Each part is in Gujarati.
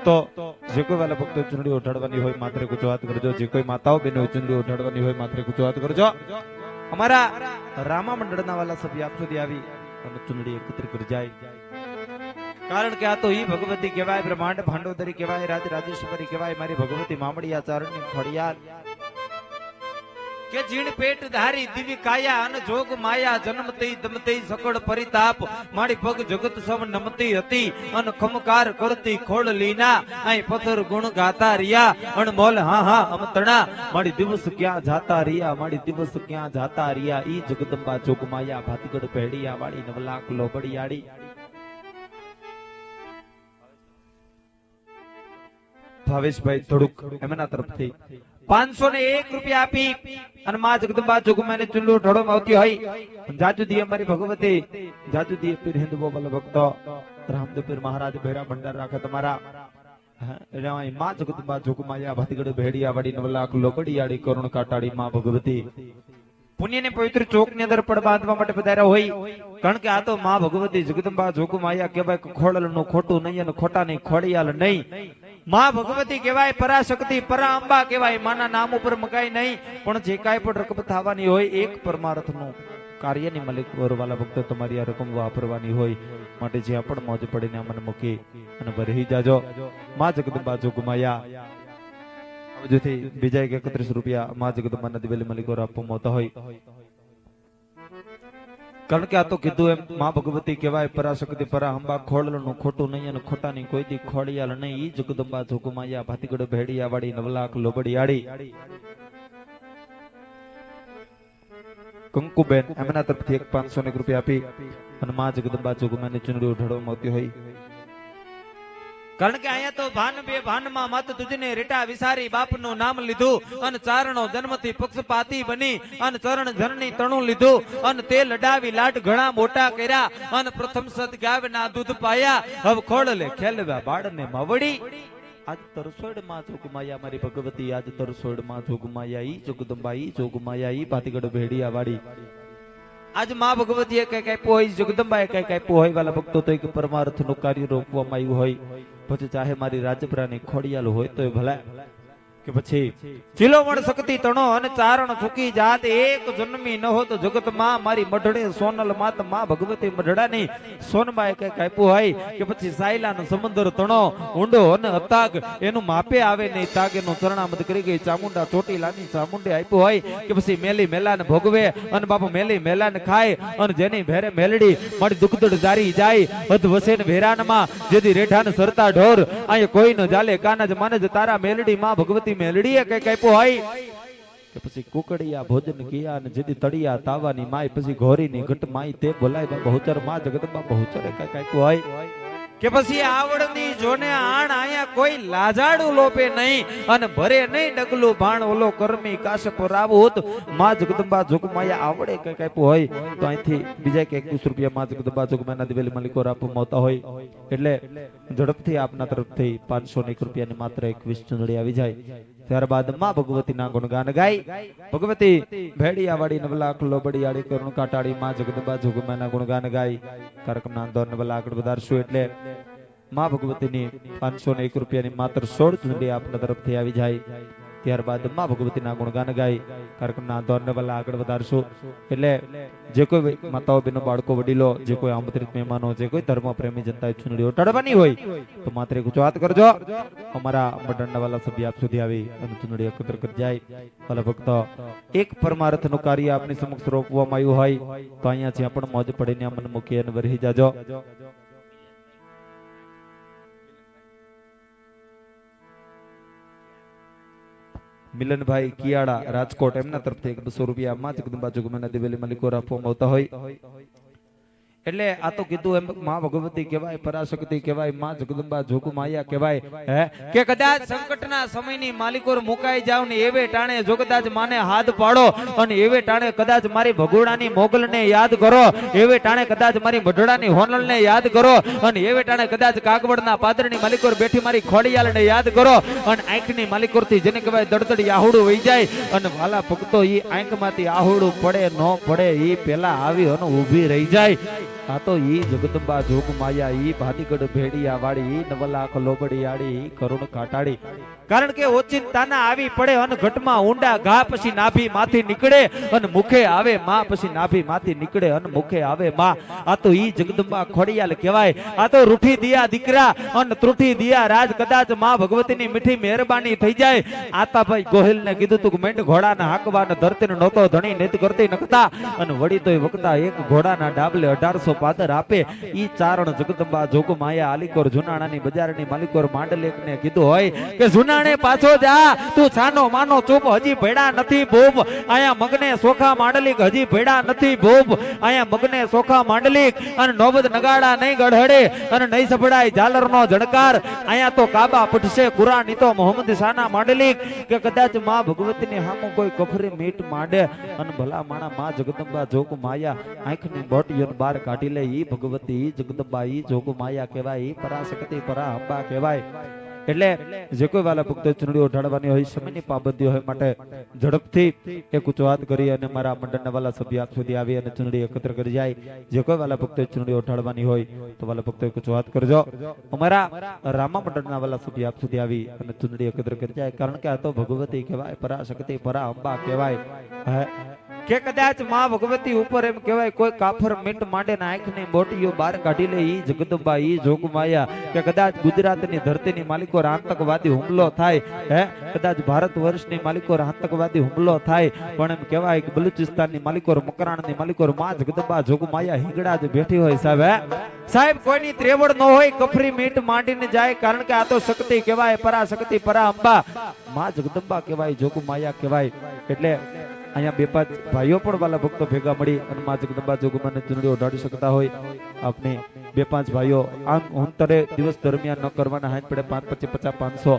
ભક્તો જે કોઈ વાલા ભક્તો ચૂંટણી ઉઠાડવાની હોય માત્ર ગુજરાત કરજો, જે કોઈ માતાઓ બહેનો ચૂંટણી ઉઠાડવાની હોય માત્ર ગુજરાત કરજો. અમારા રામા મંડળના વાલા સભ્ય આપ સુધી આવી અને ચૂંટણી એકત્ર કરી જાય. કારણ કે આ તો ઈ ભગવતી કહેવાય, બ્રહ્માંડ ભાંડોદરી કહેવાય, રાજ રાજેશ્વરી કહેવાય, મારી ભગવતી મામડિયા ચારણની ખોડિયાર કે જીણ પેટ ધારી દિવી કાયા અને જોગ માયા જન્મતી દમતી સકળ પરિતાપ મારી પગ જગત સમ નમતી હતી અને ખમકાર કરતી ખોડ લીના આય પથ્થર ગુણ ગાતા રિયા અણમોલ હા હા અમતણા મારી દિવસ ક્યાં જાતા રિયા, મારી દિવસ ક્યાં જાતા રિયા. ઈ જગદંબા જોગ માયા ભાતીગઢ ભેડિયા વાળી નવલાખ લોબડિયાળી. ભાવેશભાઈ થોડુંક એમના તરફથી 501 રૂપિયા આપી અને માં જગદંબા જોગમાને ચુંડુ ઢળવામાં આવતી હોય. જાજુદી અમારી ભગવતી જાજુદી પીર હિન્દ બોબલ ભક્તો રામદેવ પીર મહારાજ ભેરા ભંડાર રાખે તમારા માં જગદંબા જોગમાયા ભાતીગઢ ભેડિયા વાળી નવલાખ લોકડિયાળી કરુણ કાટાળી માં ભગવતી પુણ્ય ને પવિત્ર ચોક ની અંદર પડ બાંધવા માટે પધાર્યા હોય. કારણ કે આ તો માં ભગવતી જગદંબા જોગમાયા કહેવાય, ખોડલ નું ખોટું નહીં અને ખોટા ની ખોડિયાલ નહીં. માં ભગવતી કહેવાય, પરાશક્તિ પરા અંબા કહેવાય. માના નામ ઉપર મકાઈ નહીં, પણ જે કાંઈ પણ રકમ થવાની હોય એક પરમાર્થ નું કાર્યની માલિક વાલા ભક્તો તમારી આ રકમ વાપરવાની હોય માટે જ્યાં પણ મોજ પડીને અમને મૂકી અને ભરી જાજો. માં જગદંબા જોગમાયા જેથી બીજા 31 રૂપિયા માં જગદંબા દિવેલી માલિકો આપવામાં આવતા હોય. કારણ કે આ તો કીધું એમ માં ભગવતી કહેવાય, પરાશક્તિ પરા અંબા ખોડલનું ખોટું નહીં અને ખોટાની કોઈ દી ખોડિયાલ નહીં. ઈ જગદંબા જોગમાયા ભાતીગઢ ભેડિયા વાળી નવલાખ લોબડિયાળી. કંકુબેન એમના તરફથી 501 રૂપિયા આપી અને માં જગદંબા જોગમાની ચૂંટણી ઉઠાડવામાં આવતી હોય. કારણ કે અહીંયા તો ભાન બે ભાનમાં મત તુજને રેટા વિસારી બાપનું નામ લીધું અને ચારણો જન્મથી પક્ષપાતી બની અને ચરણ ધરની તણું લીધું અને તે લડાવી લાટ ઘણા મોટા કર્યા અને પ્રથમ સદ ગાવના દૂધ પાયા. હવે ખોડલે ખેલવા બાળને માવડી. આજ તરસોડ માં જોગમાયા મારી ભગવતી, આજ તરસોડ માં જોગમાયા ઈ જગદંબા ઈ જોગમાયા ઈ ભાતીગઢ ભેડિયા વાળી. આજ માં ભગવતીએ કઈક આપ્યું હોય, જગદંબાએ કઈક આપ્યું હોય વાલા ભક્તો તો એક પરમાર્થ નું કાર્ય રોકવામાં આવ્યું હોય. પછી ચાહે મારી રાજપરાની ખોડિયાલ હોય તો ભલા કે પછી ચિલોમણ શક્તિ તણો અને ચારણ ચૂકી જાત એક જન્મી ન હો તો જગત માં મારી મઢડે સોનલ માત માં ભગવતી મઢડાની સોનબાએ કઈક આપ્યું હોય કે પછી સાયલાનો સમુદ્ર તણો ઊંડો અને અતાગ એનું માપે આવે નહીં તાગ એનું ચરણામત કરી ગઈ ચામુંડા ચોટીલાની ચામુંડે આપ્યું હોય કે પછી મેલી મેલાને ભોગવે અને બાપુ મેલી મેલાને ખાય અને જેની ભેરે મેલડી મારી દુખદડ જારી જાય અધ વસેન ભેરાનમાં જેથી રેઠાને સરતા ઢોર અહીંયા કોઈ ન જાલે કાનજ માનજ તારા મેલડી માં ભગવતી મેલડીએ કઈક આપ્યું હોય કે પછી કુકડિયા ભોજન કિયા અને જેદી તળિયા તાવાની માય પછી ઘોરીની ઘટ માય તે બોલાય બહુચર માં જગદંબા બહુચરે કઈક આપ્યું હોય કે પછી આવડની જોને આણ આયા કોઈ લાજાડું લોપે નહીં અને ભરે નહીં ડગલું ભાણ ઓલો કર્મી કાશપ રાવૂત માં જગદંબા જોગમાયા આવડે કઈક આપ્યું હોય તો અહીંથી બીજા 21 રૂપિયા માં જગદંબા જોગમાયાના દિવેલી માલિકો આપવામાં આવતા હોય. એટલે ઝડપથી આપના તરફથી 501 રૂપિયાની માત્ર 21 ચૂંટણી આવી જાય. ત્યારબાદ માં ભગવતીના ગુણગાન ગાય. ભગવતી ભેડિયા વાળી નવલાખ લોબડિયાળી કરુણ કાટાળી માં જગદંબા જોગમાયાના ગુણગાન ગાય. કાર્યક્રમના આંદોલન વલા આગળ વધારશું એટલે માં ભગવતીની 501 રૂપિયાની માત્ર 16 ચૂંટણી આપના તરફથી આવી જાય. ત્યારબાદ માં ભગવતીના ગુણગાન ગાય. કાર્યક્રમના આંદોલન વલા આગળ વધારશું એટલે જે કોઈ માતાઓ બહેનો બાળકો વડીલો જે કોઈ આમંત્રિત મહેમાનો જે કોઈ ધર્મ પ્રેમી જનતાએ ચૂંટણી ઉઠાડવાની હોય તો માત્ર એક વાત કરજો. અમારા મંડળના વાલા સભ્ય આપ સુધી આવી અને ચૂંટણી એકત્ર કરી જાય. વાલા ભક્તો એક પરમાર્થનું કાર્ય આપની સમક્ષ રોકવામાં આવ્યું હોય તો અહીંયા જ્યાં પણ મોજ પડીને અમને મૂકી અને વરહી જાજો. મિલનભાઈ કિયાડા રાજકોટ એમના તરફથી 200 રૂપિયા માં જગદંબા જોગમાયાના દિવેલી માલિકો આપવામાં આવતા હોય. એટલે આ તો કીધું એમ માં ભગવતી કહેવાય, પરાશક્તિ કહેવાય, માં જગદંબા જોગમાયા કહેવાય કે કદાચ સંકટના સમયની માલિકો મુકાઈ જાવ ને એવે ટાણે જો કદાચ માને હાથ પાડો અને એવે ટાણે કદાચ મારી ભગોડાની મોગલને યાદ કરો, એવે ટાણે કદાચ મારી મઢડાની હોનલને યાદ કરો અને એવે ટાણે કદાચ કાગવડના પાદરની માલિકો બેઠી મારી ખોડિયાલને યાદ કરો અને આંખની માલિકોથી જેને કહેવાય દડદડી આહુડું વહી જાય અને વાલા ભક્તો ઈ આંખમાંથી આહુડું પડે ન પડે ઈ પેલા આવી અને ઊભી રહી જાય આ તો ઈ જગદંબા જોગ માયા ઈ ભાતીગઢ ભેડિયા વાળી ઈ નવલાખ લોબડિયાળી ઈ કરુણ કાટાડી કારણ કે ઓચિંતાના આવી પડે અન ઘટમાં ઊંડા ઘા પછી નાભી માંથી નીકળે અને મુખે આવે માં પછી નાભી માંથી નીકળે અને મુખે આવે માં આ તો ઈ જગદંબા ખોડિયાલ કહેવાય આ તો રૂઠી દિયા દીકરા અને ત્રુઠી દિયા રાજ કદાચ માં ભગવતીની મીઠી મહેરબાની થઈ જાય આતાભાઈ ગોહિલ ને કીધું તું મેંઢ ઘોડાના હાકવા ને ધરતીને નહોતો ધણી નેત કરતી નખતા અને વળી તોય વખતા એક ઘોડાના ડાબલે 1800 પાદર આપે ઈ ચારણ જગદંબા જોગ માયા આલીકોર જુનાણાની બજારની માલિકોર માંડલેક ને કીધું હોય કે જુનાણે પાછો જા તું છાનો માનો ચૂપ હજી ભેડા નથી ભૂપ આયા મગને સોખા માંડલિક હજી ભેડા નથી ભૂપ આયા મગને સોખા માંડલિક અને નોબત નગાડા નહીં ગઢડે અને નહીં સભડાય ઝાલરનો ઝણકાર આયા તો કાબા પઠશે કુરાની તો મોહમ્મદ શાના માંડલિક કે કદાચ માં ભગવતીની હામો કોઈ કફરી મીટ માંડે અને ભલા માણા માં જગદંબા જોગ માયા આંખની બોટીઓને બહાર કાઢી લે ઈ ભગવતી ઈ જગદંબા ઈ જોગ માયા કહેવાય ઈ પરાશક્તિ પરા અંબા કહેવાય એટલે જે કોઈ વાલા ભક્તો ચૂંટણીઓ ઢાળવાની હોય સમયની પાબંદી હોય માટે ઝડપથી એક ઊંચો હાથ કરી અને મારા મંડળના વાલા સભ્ય આપ સુધી આવી અને ચૂંટણી એકત્ર કરી જાય જે કોઈ વાલા ભક્તો ચૂંટણીઓ ઢાળવાની હોય તો વાલા ભક્તો એક ઊંચો હાથ કરજો અમારા રામા મંડળના વાલા સભ્ય આપ સુધી આવી અને ચૂંટણી એકત્ર કરી જાય કારણ કે આ તો ભગવતી કહેવાય પરાશક્તિ પરા અંબા કહેવાય કે કદાચ માં ભગવતી ઉપર એમ કહેવાય કોઈ કાફર મીટ માંડે ને આંખની બોટીઓ બહાર કાઢી લે ઈ જગદંબા ઈ જોગ માયા કે કદાચ ગુજરાતની ધરતીની માલિકો આતંકવાદી હુમલો થાય કદાચ ભારત વર્ષની માલિકો આતંકવાદી હુમલો થાય પણ એમ કહેવાય કે બલુચિસ્તાનની માલિકો મકરાણની માલિકો માં જગદંબા જોગ માયા હિંગડા જ બેઠી હોય સાહેબ કોઈની ત્રેવડ ન હોય કફરી મીટ માંડીને જાય કારણ કે આ તો શક્તિ કહેવાય પરાશક્તિ પરા અંબા માં જગદંબા કહેવાય જોગ માયા કહેવાય એટલે અહીંયા બે પાંચ ભાઈઓ પણ વાલા ભક્તો ભેગા મળી અને માં જગદંબા જોગમાને ચૂંટણીઓ ઢાળી શકતા હોય આપણે બે પાંચ ભાઈઓ આમ અંતરે દિવસ દરમિયાન ન કરવાના 60 પડે 5 25 50 500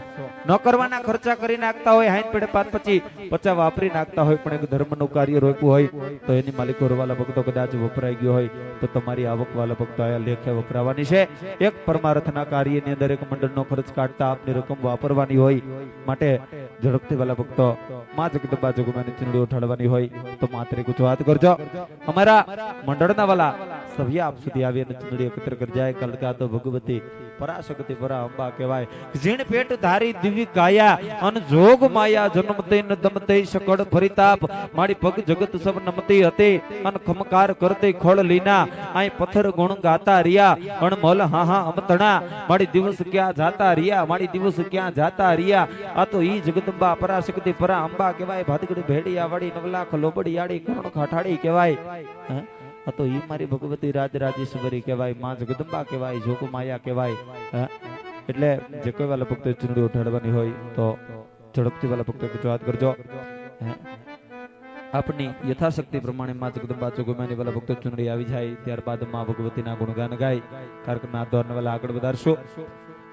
ન કરવાના ખર્ચા કરી નાખતા હોય 60 પડે 5 25 50 વાપરી નાખતા હોય પણ એક ધર્મનું કાર્ય રોક્યું હોય તો એની માલિકો વાલા ભક્તો કદાચ વપરાઈ ગયો હોય તો તમારી આવક વાલા ભક્તો આયા લેખે વપરાવાની છે એક પરમાર્થના કાર્યની અંદર એક મંડળનો ખર્ચ કાઢતા આપની રકમ વાપરવાની હોય માટે ઝડપથી વાલા ભક્તો માં જગદંબા જોગમાની ચૂંટણીઓ ઢાળવાની હોય તો માત્ર એક ઊંચો હાથ કરજો અમારા મંડળના વાલા સભ્ય આપ સુધી આવી અને ચૂંટણી એકત્ર કરી જાય કારણ કે આ તો ભગવતી પરાશક્તિ પરા અંબા કહેવાય જીણ પેટ ધારી દિવ્ય ગાયા અને જોગ માયા જન્મતે ન દમતે શકડ ફરીતાપ મારી પગ જગત સબ નમતી હતી અને ખમકાર કરતે ખોળ લીના આય પથ્થર ગુણ ગાતા રિયા અણમોલ હા હા અમતણા મારી દિવસ ક્યાં જાતા રિયા મારી દિવસ ક્યાં જાતા રિયા આ તો ઈ જગદંબા પરાશક્તિ પરા અંબા કહેવાય ભાતીગઢ ભેડિયા વાળી નવલાખ લોબડિયાળી કરુણ ખાઠાડી કહેવાય આ તો ઈ મારી ભગવતી રાજરાજેશ્વરી કહેવાય માં જગદંબા કહેવાય જોગ માયા કહેવાય એટલે જે કોઈ વાલા ભક્તો ચૂંટણી ઉઠાડવાની હોય તો ઝડપથી વાલા ભક્તો ગુજરાત કરજો આપની યથાશક્તિ પ્રમાણે માં જગદંબા જોગમાની વાલા ભક્તો ચૂંટણી આવી જાય ત્યારબાદ માં ભગવતીના ગુણગાન ગાય કાર્યક્રમ આ દોરને વાલા આગળ વધારશો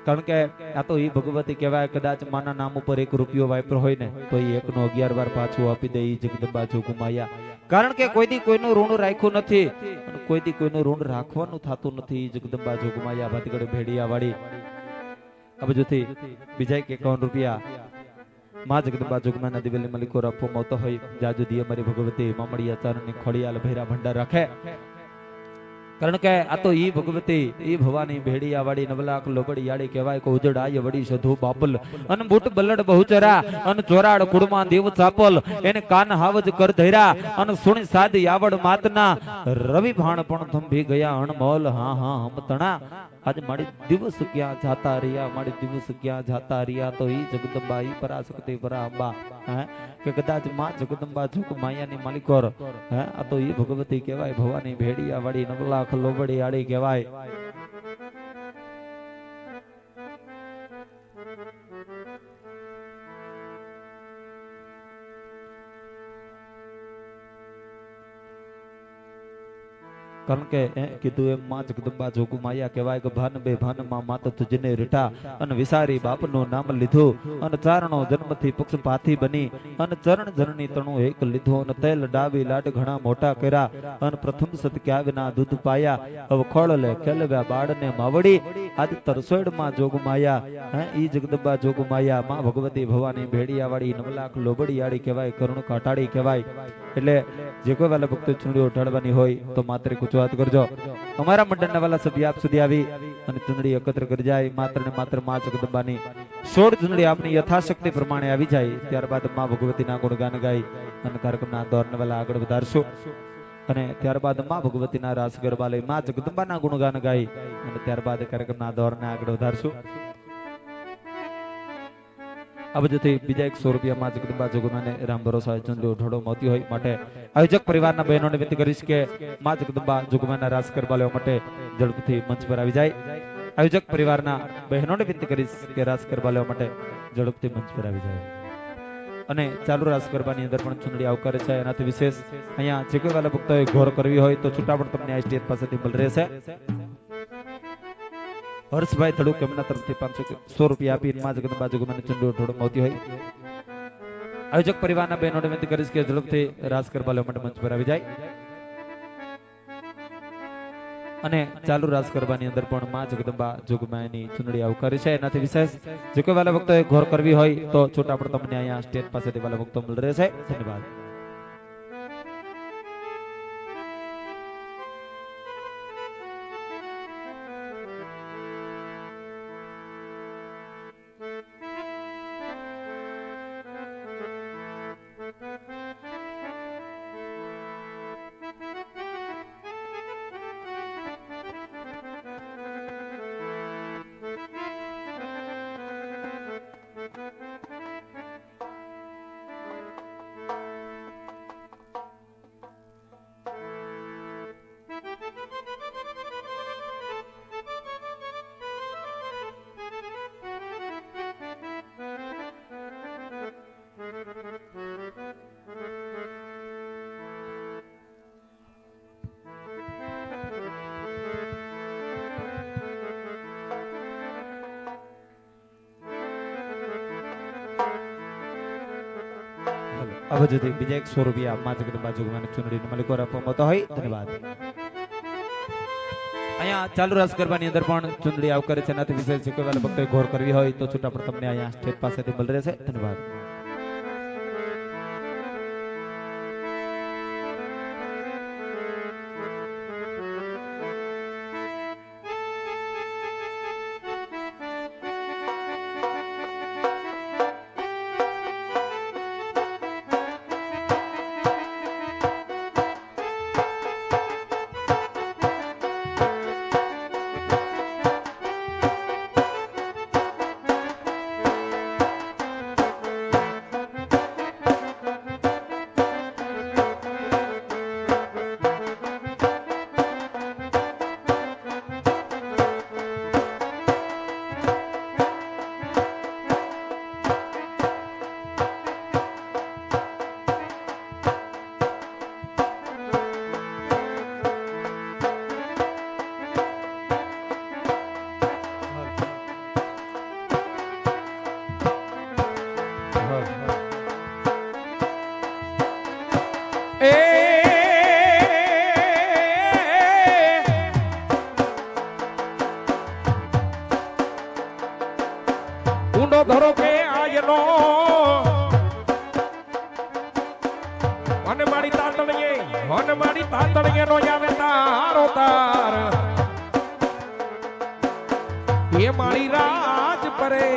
કારણ કે આ તો ઈ ભગવતી કહેવાય કદાચ માના નામ ઉપર 1 રૂપિયો વાપર હોય ને તો એ 1 નો 11 વાર પાછું આપી દે ઈ જગદંબા જોગ માયા કારણ કે કોઈ દી કોઈનું ઋણ રાખ્યું નથી અને કોઈ દી કોઈનું ઋણ રાખવાનું થતું નથી જગદંબા જોગ માયા ભાતીગઢ ભેડિયા વાળી આ બાજુથી બીજા 51 રૂપિયા માં જગદંબા જોગમાના દિવેલી માલિકો આપવામાં આવતો હોય જાજુ દિયે મારી ભગવતી મામડિયા ચારણની ખોડિયાલ ભૈરા ભંડાર રાખે કારણ કે આ તો ઈ ભગવતી ઈ ભવાની ભેડિયા વાળી નવલાખ લોબડિયાળી કહેવાય કે ઉજડાય વડી સધુ બાપલ અન બુટ બલડ બહુચરા અન ચોરાડ કુડમાં દેવ ચાપલ એને કાન હાવજ કર ધૈરા અન સુણી સાદ આવડ માતના રવિ ભાણ પણ થંભી ગયા અણમોલ હા હા હમતણા आज माड़ी दिवस क्या जाता रिया माड़ी दिवस क्या जाता रिया तो ही जगदंबा ही पराशक्ति परा अंबा है कि कदाच मां जगदंबा झुक माया ની માલિકોર है आ तो ही भगवती कहेवाय भवानी भेड़िया वाड़ी नवलाख लोबड़ी आड़ी कहेवाय कारण के कीधु एम मां जगदंबा जोगु माया कहेवाय के भान बे भान मां मात तुझने रिठा अन विसारी बापनो नाम लीधो अन चारणो जन्मथी पक्षपाती बनी अन चरण जननी तणु एक लीधो अन तेल डावी लाड घणा मोटा कर्या अन प्रथम सत्या विना दूध पाया अब खोळ ले केलव्या बाळने मावडी आज तरसोड मां जोगु माया है ई जगदंबा जोगु माया मां भगवती भवानी भेड़िया वाड़ी नवलाख लोबड़ी आड़ी कहेवाय करुण काटाड़ी कहेवाय એટલે જે કોઈ વાલા ભક્તો ચૂંટણી ઉઠાડવાની હોય તો માત્ર કુછ રજૂઆત કરજો। અમારા મંડળના વાલા સભ્ય આપ સુધી આવી અને ચૂંટણી એકત્ર કરી જાય। માત્ર ને માત્ર માં જગદંબાની 16 ચૂંટણી આપની યથાશક્તિ પ્રમાણે આવી જાય ત્યારબાદ માં ભગવતીના ગુણગાન ગાઈ અને કાર્યક્રમના દોરને વાલા આગળ વધારશું। અને ત્યારબાદ માં ભગવતીના રાસ ગરબા લઈ માં જગદંબાના ગુણગાન ગાઈ અને ત્યારબાદ કાર્યક્રમના દોરને આગળ વધારશું। આ બધુંથી બીજા 100 રૂપિયા માં જગદંબા જોગમાને રામ ભરોસા ચંદ્રો ઢોળો મોતી હોય માટે આયોજક પરિવારના બહેનોને વિનંતી કરીશ કે માં જગદંબા જોગમાના રાસ ગરબા લેવા માટે ઝડપથી મંચ પર આવી જાય। આયોજક પરિવારના બહેનોને વિનંતી કરીશ કે રાસ ગરબા લેવા માટે ઝડપથી મંચ પર આવી જાય। અને ચાલુ રાસ ગરબાની અંદર પણ ચૂંટણી આવકારે છે। એનાથી વિશેષ અહીંયા જે કોઈ વાલા ભક્તોએ ઘોર કરવી હોય તો છૂટા પણ તમને આ સ્ટેજ પાસેથી મળી રહેશે। હર્ષભાઈ ધડુક એમના તરફથી 100 રૂપિયા આપી માં જગદંબા જોગમાને ચંદ્રો ઢોળો મોતી હોય આયોજક પરિવારના બહેનોને વિનંતી કરીશ કે ઝડપથી રાસ ગરબા લેવા માટે મંચ પર આવી જાય। અને ચાલુ રાસ ગરબાની અંદર પણ માં જગદંબા જોગમાની ચૂંટણી આવકારી છે। એનાથી વિશેષ જે કોઈ વાલા ભક્તોએ ઘોર કરવી હોય તો છોટા પણ તમને અહીંયા સ્ટેજ પાસેથી વાલા ભક્તો મળી રહેશે। ધન્યવાદ। આ બધુંથી બીજા 100 રૂપિયા માં જગદંબા જોગમાને ચૂંટણીનો માલિકો આપવામાં આવતો હોય। ધન્યવાદ। અહીંયા ચાલુ રાસ ગરબાની અંદર પણ ચૂંટણી આવકારે છે। એનાથી વિશેષ જે કોઈ વાલા ભક્તોએ ઘોર કરવી હોય તો છૂટા પણ તમને અહીંયા સ્ટેજ પાસેથી મળી રહેશે। ધન્યવાદ। ઊંડો ધરો કે આજનો મને મારી તાતણીએ નો આવે તારો તાર એ મારી રાજ પરે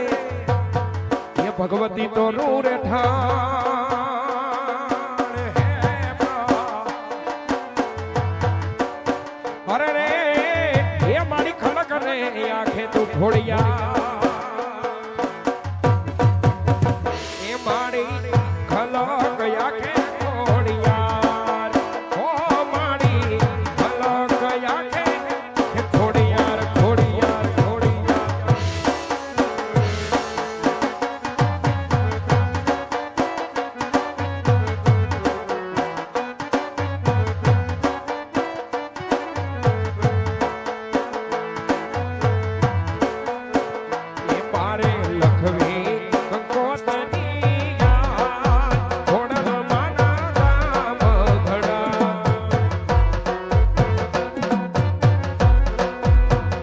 એ ભગવતી તો રૂ રે ઠાણ અરે રે એ મારી ખલક રે આંખે તું ઢોળિયા મારી ખલક આખે